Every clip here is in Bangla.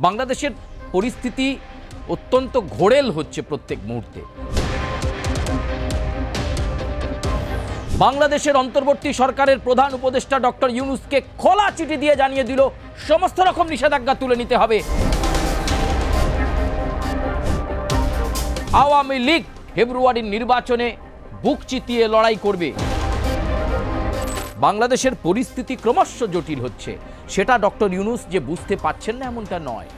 বাংলাদেশের পরিস্থিতি অত্যন্ত ঘোরেল হচ্ছে প্রত্যেক মুহূর্তে। বাংলাদেশের অন্তর্বর্তী সরকারের প্রধান উপদেষ্টা ডক্টর ইউনূসকে খোলা চিঠি দিয়ে জানিয়ে দিল সমস্ত রকম নিষেধাজ্ঞা তুলে নিতে হবে। আওয়ামী লীগ ফেব্রুয়ারির নির্বাচনে বুক চিতিয়ে লড়াই করবে। বাংলাদেশের পরিস্থিতি ক্রমশ জটিল হচ্ছে, সেটা ডক্টর ইউনূস যে বুঝতে পারছেন না এমনটা নয়।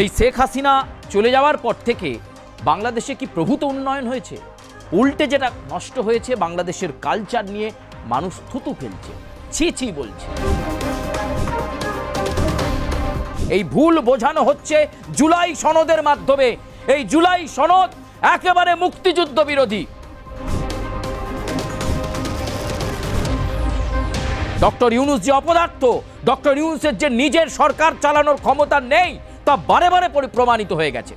এই শেখ হাসিনা চলে যাওয়ার পর থেকে বাংলাদেশে কি প্রভূত উন্নয়ন হয়েছে? উল্টে যেটা নষ্ট হয়েছে, বাংলাদেশের কালচার নিয়ে মানুষ থুতু ফেলছে, ছি ছি বলছে। এই ভুল বোঝানো হচ্ছে জুলাই সনদের মাধ্যমে। এই জুলাই সনদ একেবারে মুক্তিযুদ্ধ বিরোধী। ডক্টর ইউনূস যে অপদার্থ, ডক্টর ইউনূসের যে নিজের সরকার চালানোর ক্ষমতা নেই, তা বারে বারে প্রমাণিত হয়ে গেছে।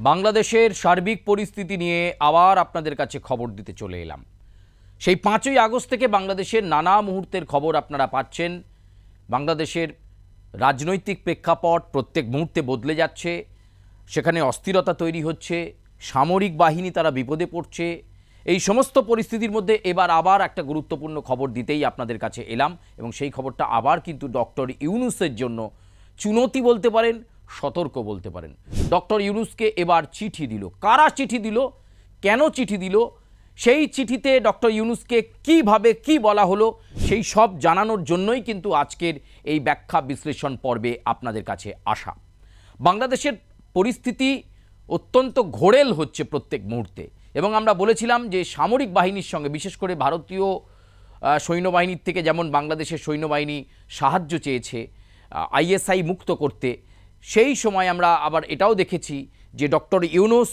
বাংলাদেশের সার্বিক পরিস্থিতি নিয়ে আবার আপনাদের কাছে খবর দিতে চলে এলাম। সেই 5ই আগস্ট থেকে বাংলাদেশের নানা মুহূর্তের খবর আপনারা পাচ্ছেন। বাংলাদেশের রাজনৈতিক প্রেক্ষাপট প্রত্যেক মুহূর্তে বদলে যাচ্ছে, সেখানে অস্থিরতা তৈরি হচ্ছে, সামরিক বাহিনী তারা বিপদে পড়ছে। এই সমস্ত পরিস্থিতির মধ্যে এবার আবার একটা গুরুত্বপূর্ণ খবর দিতেই আপনাদের কাছে এলাম, এবং সেই খবরটা আবার কিন্তু ডক্টর ইউনূসের জন্য চুনৌতি বলতে পারেন, সতর্ক বলতে পারেন। ডক্টর ইউনূসকে এবার চিঠি দিল। কারা চিঠি দিল, কেন চিঠি দিল, সেই চিঠিতে ডক্টর ইউনূসকে কিভাবে কি বলা হলো, সেই সব জানানোর জন্যই কিন্তু আজকের এই ব্যাখ্যা বিশ্লেষণ পর্বে আপনাদের কাছে আসা। বাংলাদেশের পরিস্থিতি অত্যন্ত ঘোরেল হচ্ছে প্রত্যেক মুহূর্তে, এবং আমরা বলেছিলাম যে সামরিক বাহিনীর সঙ্গে, বিশেষ করে ভারতীয় সৈন্যবাহিনীর থেকে যেমন বাংলাদেশের সৈন্যবাহিনী সাহায্য চেয়েছে আইএসআই মুক্ত করতে, সেই সময় আমরা আবার এটাও দেখেছি যে ডক্টর ইউনূস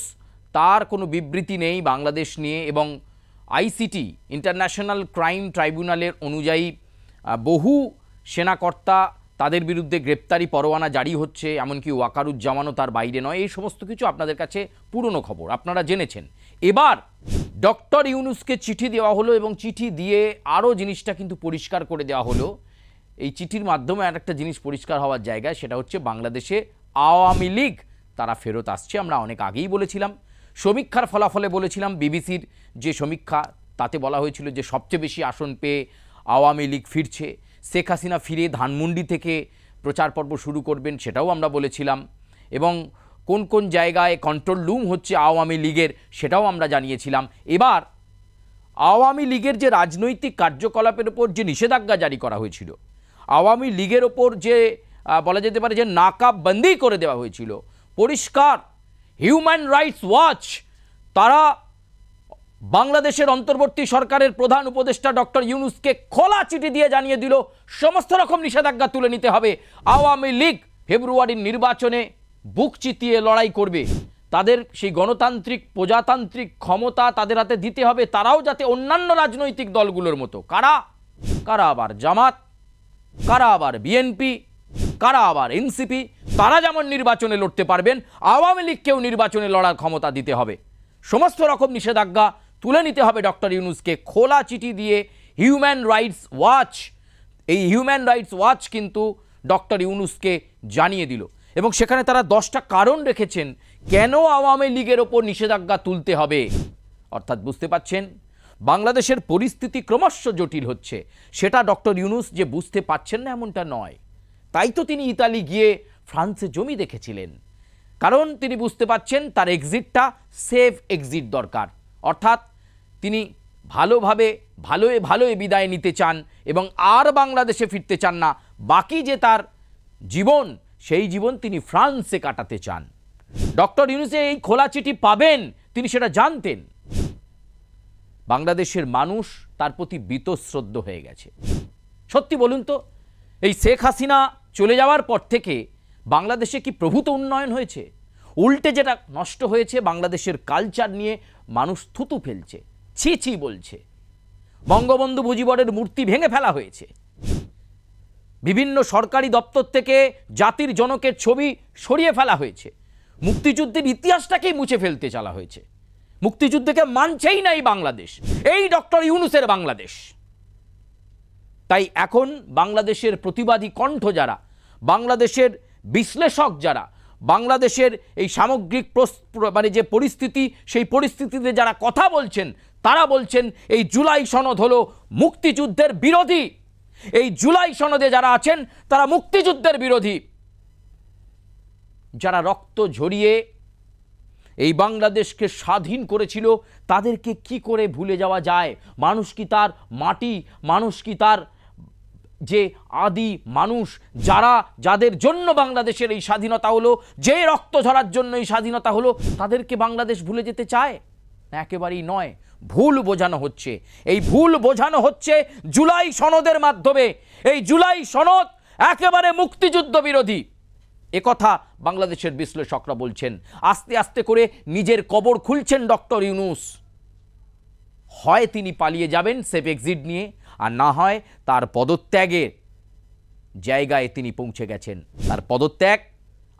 তার কোনো বিবৃতি নেই বাংলাদেশ নিয়ে, এবং আইসিটি ইন্টারন্যাশনাল ক্রাইম ট্রাইব্যুনালের অনুযায়ী বহু সেনাকর্তা তাদের বিরুদ্ধে গ্রেপ্তারি পরোয়ানা জারি হচ্ছে, এমনকি ওয়াকারুজ্জামানও তার বাইরে নয়। এই সমস্ত কিছু আপনাদের কাছে পুরনো খবর, আপনারা জেনেছেন। এবার ডক্টর ইউনূসকে চিঠি দেওয়া হলো, এবং চিঠি দিয়ে আরও জিনিসটা কিন্তু পরিষ্কার করে দেওয়া হলো। এই চিঠির মাধ্যমে আর একটা জিনিস পরিষ্কার হওয়ার জায়গায়, সেটা হচ্ছে বাংলাদেশে আওয়ামী লীগ তারা ফেরত আসছে। আমরা অনেক আগেই বলেছিলাম, সমীক্ষার ফলাফলে বলেছিলাম, বিবিসির যে সমীক্ষা তাতে বলা হয়েছিল যে সবচেয়ে বেশি আসন পেয়ে আওয়ামী লীগ ফিরছে। শেখ হাসিনা ফিরে ধানমন্ডি থেকে প্রচার পর্ব শুরু করবেন, সেটাও আমরা বলেছিলাম, এবং কোন কোন জায়গায় কন্ট্রোল রুম হচ্ছে আওয়ামী লীগের, সেটাও আমরা জানিয়েছিলাম। এবার আওয়ামী লীগের যে রাজনৈতিক কার্যকলাপের ওপর যে নিষেধাজ্ঞা জারি করা হয়েছিল, আওয়ামী লীগের ওপর যে বলা যেতে পারে যে নাকাববন্দি করে দেওয়া হয়েছিল, পরিষ্কার হিউম্যান রাইটস ওয়াচ তারা বাংলাদেশের অন্তর্বর্তী সরকারের প্রধান উপদেষ্টা ডক্টর ইউনূসকে খোলা চিঠি দিয়ে জানিয়ে দিল সমস্ত রকম নিষেধাজ্ঞা তুলে নিতে হবে। আওয়ামী লীগ ফেব্রুয়ারির নির্বাচনে বুক চিতিয়ে লড়াই করবে। তাদের সেই গণতান্ত্রিক প্রজাতান্ত্রিক ক্ষমতা তাদের হাতে দিতে হবে, তারাও যাতে অন্যান্য রাজনৈতিক দলগুলোর মতো, কারা কারা আবার জামাত, কারা আবার বিএনপি, কারা আবার এনসিপি, তারা যেমন নির্বাচনে লড়তে পারবেন, আওয়ামী লীগকেও নির্বাচনে লড়ার ক্ষমতা দিতে হবে। সমস্ত রকম নিষেধাজ্ঞা তুলে নিতে হবে ডক্টর ইউনূসকে খোলা চিঠি দিয়ে হিউম্যান রাইটস ওয়াচ। এই হিউম্যান রাইটস ওয়াচ কিন্তু ডক্টর ইউনূসকে জানিয়ে দিল, এবং সেখানে তারা 10টা কারণ রেখেছেন কেন আওয়ামী লীগের ওপর নিষেধাজ্ঞা তুলতে হবে। অর্থাৎ বুঝতে পাচ্ছেন, বাংলাদেশের পরিস্থিতি ক্রমশ জটিল হচ্ছে, সেটা ডক্টর ইউনূস যে বুঝতে পারছেন না এমনটা নয়। তাই তো তিনি ইতালি গিয়ে ফ্রান্সে জমি দেখেছিলেন, কারণ তিনি বুঝতে পাচ্ছেন তার এক্সিটটা সেফ এক্সিট দরকার। অর্থাৎ তিনি ভালোয় বিদায় নিতে চান, এবং আর বাংলাদেশে ফিরতে চান না। বাকি যে তার জীবন, সেই জীবন তিনি ফ্রান্সে কাটাতে চান। ডক্টর ইউনূস এই খোলা চিঠি পাবেন, তিনি সেটা জানতেন। বাংলাদেশের মানুষ তার প্রতি বীতশ্রদ্ধ হয়ে গেছে। সত্যি বলুন তো, এই শেখ হাসিনা চলে যাওয়ার পর থেকে বাংলাদেশে কি প্রভূত উন্নয়ন হয়েছে? উল্টে যেটা নষ্ট হয়েছে, বাংলাদেশের কালচার নিয়ে মানুষ থুতু ফেলছে, ছি ছি বলছে। বঙ্গবন্ধু মুজিবরের মূর্তি ভেঙে ফেলা হয়েছে, বিভিন্ন সরকারি দপ্তর থেকে জাতির জনকের ছবি সরিয়ে ফেলা হয়েছে, মুক্তিযুদ্ধের ইতিহাসটাকেই মুছে ফেলতে চালা হয়েছে। মুক্তিযুদ্ধকে মানছেই নাই বাংলাদেশ, এই ডক্টর ইউনূসের বাংলাদেশ। তাই এখন বাংলাদেশের প্রতিবাদী কণ্ঠ যারা, বাংলাদেশের বিশ্লেষক যারা, বাংলাদেশের এই সামগ্রিক মানে যে পরিস্থিতি, সেই পরিস্থিতিতে যারা কথা বলছেন, তারা বলছেন এই জুলাই সনদ হলো মুক্তিযুদ্ধের বিরোধী। এই জুলাই সনদে যারা আছেন তারা মুক্তিযুদ্ধের বিরোধী। যারা রক্ত ঝরিয়ে এই বাংলাদেশকে স্বাধীন করেছিল তাদেরকে কি করে ভুলে যাওয়া যায়? মানুষ কি তার মাটি, মানুষ কি তার যে আদি মানুষ, যাদের জন্য বাংলাদেশের এই স্বাধীনতা হলো, যে রক্ত ঝরার জন্য এই স্বাধীনতা হলো, তাদেরকে বাংলাদেশ ভুলে যেতে চায়? একেবারেই নয়, ভুল বোঝানো হচ্ছে। এই ভুল বোঝানো হচ্ছে জুলাই সনদের মাধ্যমে। এই জুলাই সনদ একেবারে মুক্তিযুদ্ধ বিরোধী, একথা বাংলাদেশের বিশ্লেষকরা বলছেন। আস্তে আস্তে করে নিজের কবর খুলছেন ডক্টর ইউনূস। হয় তিনি পালিয়ে যাবেন সেফ এক্সিট নিয়ে, আর না হয় তার পদত্যাগের জায়গায় তিনি পৌঁছে গেছেন। তার পদত্যাগ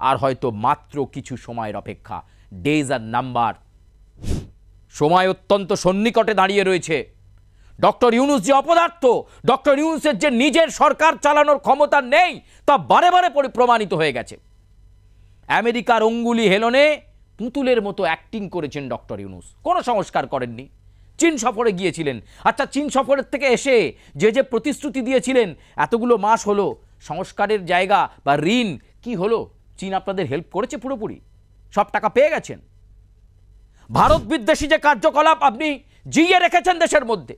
আর হয়তো মাত্র কিছু সময়ের অপেক্ষা। ডেজ আর নাম্বার। সময় অত্যন্ত সন্নিকটে দাঁড়িয়ে রয়েছে। ডক্টর ইউনূস যে অপদার্থ, ডক্টর ইউনূসের যে নিজের সরকার চালানোর ক্ষমতা নেই, তা বারে বারে প্রমাণিত হয়ে গেছে। আমেরিকার অঙ্গুলি হেলনে পুতুলের মতো অ্যাক্টিং করেছেন ডক্টর ইউনূস, কোনো সংস্কার করেননি। চীন সফরে গিয়েছিলেন। আচ্ছা, চীন সফরের থেকে এসে যে প্রতিশ্রুতি দিয়েছিলেন, এতগুলো মাস হলো, সংস্কারের জায়গা বা ঋণ কি হলো? চীন আপনাদের হেল্প করেছে? পুরোপুরি সব টাকা পেয়ে গেছেন। ভারত বিদ্বেষী যে কার্যকলাপ আপনি জিইয়ে রেখেছেন দেশের মধ্যে,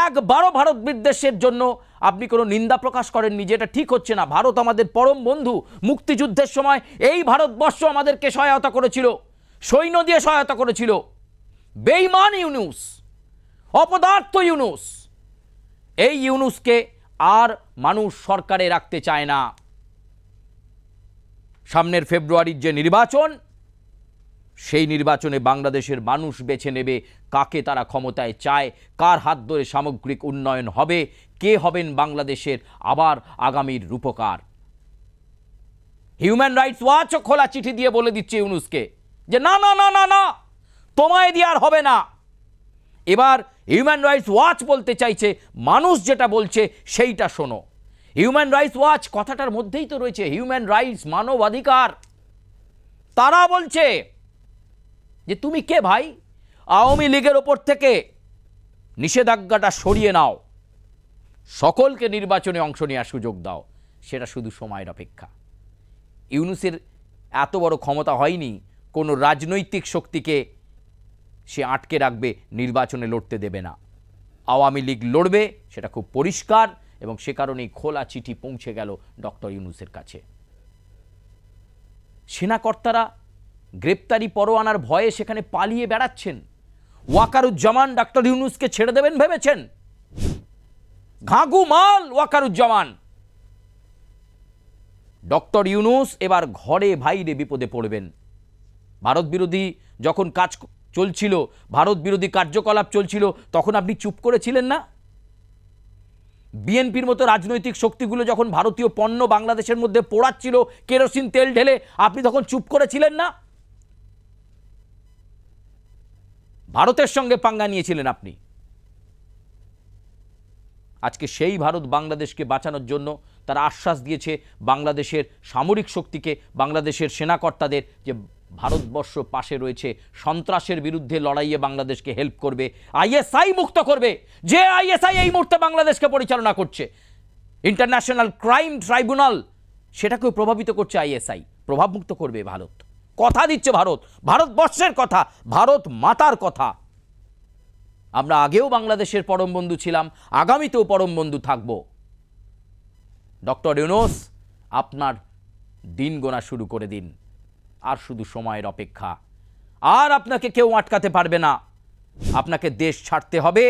একবারও ভারত বিদ্বেষের জন্য আপনি কোনো নিন্দা প্রকাশ করেননি, যেটা ঠিক হচ্ছে না। ভারত আমাদের পরম বন্ধু। মুক্তিযুদ্ধের সময় এই ভারতবর্ষ আমাদেরকে সহায়তা করেছিল, সৈন্য দিয়ে সহায়তা করেছিল। বেঈমান ইউনূস, অপদার্থ ইউনূস, এই ইউনূসকে আর মানুষ সরকারে রাখতে চায় না। সামনের ফেব্রুয়ারির যে নির্বাচন, সেই নির্বাচনে বাংলাদেশের মানুষ বেছে নেবে কাকে তারা ক্ষমতায় চায়, কার হাত ধরে সামগ্রিক উন্নয়ন হবে, কে হবেন বাংলাদেশের আবার আগামীর রূপকার। হিউম্যান রাইটস ওয়াচও খোলা চিঠি দিয়ে বলে দিচ্ছে ইউনূসকে যে না না না না না, তোমায় দিয়ে আর হবে না। এবার হিউম্যান রাইটস ওয়াচ বলতে চাইছে মানুষ যেটা বলছে সেইটা শোনো। হিউম্যান রাইটস ওয়াচ কথাটার মধ্যেই তো রয়েছে হিউম্যান রাইটস, মানবাধিকার। তারা বলছে যে তুমি কে ভাই? আওয়ামী লীগের ওপর থেকে নিষেধাজ্ঞাটা সরিয়ে নাও, সকলকে নির্বাচনে অংশ নেওয়ার সুযোগ দাও। সেটা শুধু সময়ের অপেক্ষা। ইউনূসের এত বড় ক্ষমতা হয়নি কোনো রাজনৈতিক শক্তিকে সে আটকে রাখবে, নির্বাচনে লড়তে দেবে না। আওয়ামী লীগ লড়বে, সেটা খুব পরিষ্কার, এবং সে কারণেই খোলা চিঠি পৌঁছে গেল ডক্টর ইউনূসের কাছে। সেনাকর্তারা গ্রেপ্তারি পরোয়ানার ভয়ে সেখানে পালিয়ে বেড়াচ্ছেন। ওয়াকারুজ্জামান ডক্টর ইউনূসকে ছেড়ে দেবেন ভেবেছেন? ঘাঘু মাল ওয়াকারুজ্জামান। ডক্টর ইউনূস এবার ঘরে বাইরে বিপদে পড়বেন। ভারত বিরোধী যখন কাজ চলছিল, ভারত বিরোধী কার্যকলাপ চলছিল, তখন আপনি চুপ করেছিলেন না? বিএনপির মতো রাজনৈতিক শক্তিগুলো যখন ভারতীয় পণ্য বাংলাদেশের মধ্যে পোড়াচ্ছিল কেরোসিন তেল ঢেলে, আপনি তখন চুপ করেছিলেন না? ভারতের সঙ্গে পাঙ্গা নিয়েছিলেন আপনি। আজকে সেই ভারত বাংলাদেশকে বাঁচানোর জন্য তারা আশ্বাস দিয়েছে বাংলাদেশের সামরিক শক্তিকে, বাংলাদেশের সেনাকর্তাদের, যে ভারতবর্ষ পাশে রয়েছে, সন্ত্রাসের বিরুদ্ধে লড়াইয়ে বাংলাদেশকে হেল্প করবে, আইএসআই মুক্ত করবে। যে আইএসআই এই মুহূর্তে বাংলাদেশকে পরিচালনা করছে, ইন্টারন্যাশনাল ক্রাইম ট্রাইব্যুনাল, সেটাকেও প্রভাবিত করছে আইএসআই, প্রভাবমুক্ত করবে ভারত। কথা দিচ্ছে ভারত, ভারতবর্ষের কথা, ভারত মাতার কথা। আমরা আগেও বাংলাদেশের পরম বন্ধু ছিলাম, আগামীতেও পরম বন্ধু থাকব। ডক্টর ইউনূস, আপনার দিন গোনা শুরু করে দিন। আর শুধু সময়ের অপেক্ষা। আর আপনাকে কেউ আটকাতে পারবে না। আপনাকে দেশ ছাড়তে হবে,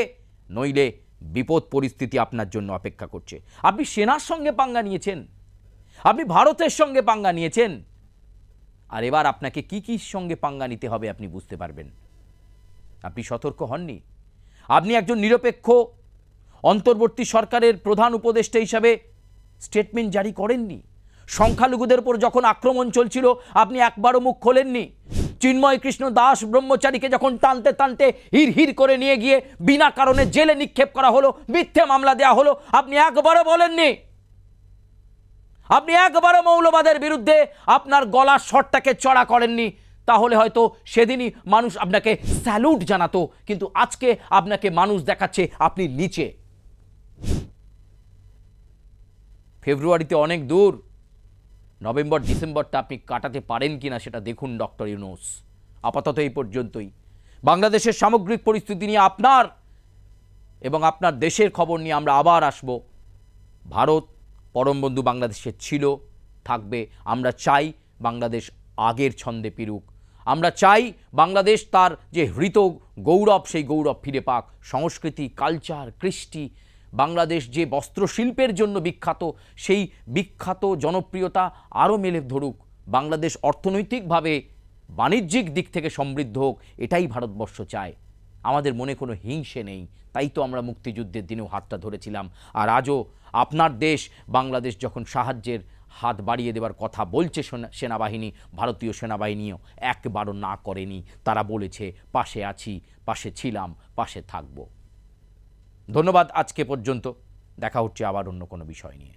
নইলে বিপদ পরিস্থিতি আপনার জন্য অপেক্ষা করছে। আপনি সেনার সঙ্গে পাঙ্গা নিয়েছেন, আপনি ভারতের সঙ্গে পাঙ্গা নিয়েছেন, আর এবার আপনাকে কি কি সঙ্গে পাঙ্গা নিতে হবে আপনি বুঝতে পারবেন। আপনি সতর্ক হননি। আপনি একজন নিরপেক্ষ অন্তর্বর্তী সরকারের প্রধান উপদেষ্টা হিসাবে স্টেটমেন্ট জারি করেননি। সংখ্যালঘুদের উপর যখন আক্রমণ চলছিল, আপনি একবারও মুখ খোলেননি। চিন্ময় কৃষ্ণ দাস ব্রহ্মচারীকে যখন টানতে টানতে হির হির করে নিয়ে গিয়ে বিনা কারণে জেলে নিক্ষেপ করা হলো, মিথ্যে মামলা দেওয়া হলো, আপনি একবারও বলেননি, আপনি একবারও মৌলবাদের বিরুদ্ধে আপনার গলার স্বরটাকে চড়া করেননি। তাহলে হয়তো সেদিনই মানুষ আপনাকে স্যালুট জানাতো, কিন্তু আজকে আপনাকে মানুষ দেখাচ্ছে আপনি নিচে। ফেব্রুয়ারিতে অনেক দূর, নভেম্বর ডিসেম্বরটা আপনি কাটাতে পারেন কিনা সেটা দেখুন ডক্টর ইউনূস। আপাতত এই পর্যন্তই। বাংলাদেশের সামগ্রিক পরিস্থিতি নিয়ে আপনার এবং আপনার দেশের খবর নিয়ে আমরা আবার আসব। ভারত পরম বন্ধু বাংলাদেশে ছিল, থাকবে। আমরা চাই বাংলাদেশ আগের ছন্দে ফিরুক। আমরা চাই বাংলাদেশ তার যে হৃত গৌরব, সেই গৌরব ফিরে পাক। সংস্কৃতি, কালচার, কৃষ্টি, বাংলাদেশ যে বস্ত্রশিল্পের জন্য বিখ্যাত, সেই বিখ্যাত জনপ্রিয়তা আরও মেলে ধরুক। বাংলাদেশ অর্থনৈতিকভাবে বাণিজ্যিক দিক থেকে সমৃদ্ধ হোক, এটাই ভারতবর্ষ চায়। আমাদের মনে কোনো হিংসে নেই, তাই তো আমরা মুক্তিযুদ্ধের দিনেও হাতটা ধরেছিলাম। আর আজও আপনার দেশ বাংলাদেশ যখন সাহায্যের হাত বাড়িয়ে দেওয়ার কথা বলছে সেনাবাহিনী, ভারতীয় সেনাবাহিনীও একবারও না করেনি। তারা বলেছে পাশে আছি, পাশে ছিলাম, পাশে থাকব। ধন্যবাদ। আজকে পর্যন্ত, দেখা হচ্ছে আবার অন্য কোনো বিষয় নিয়ে।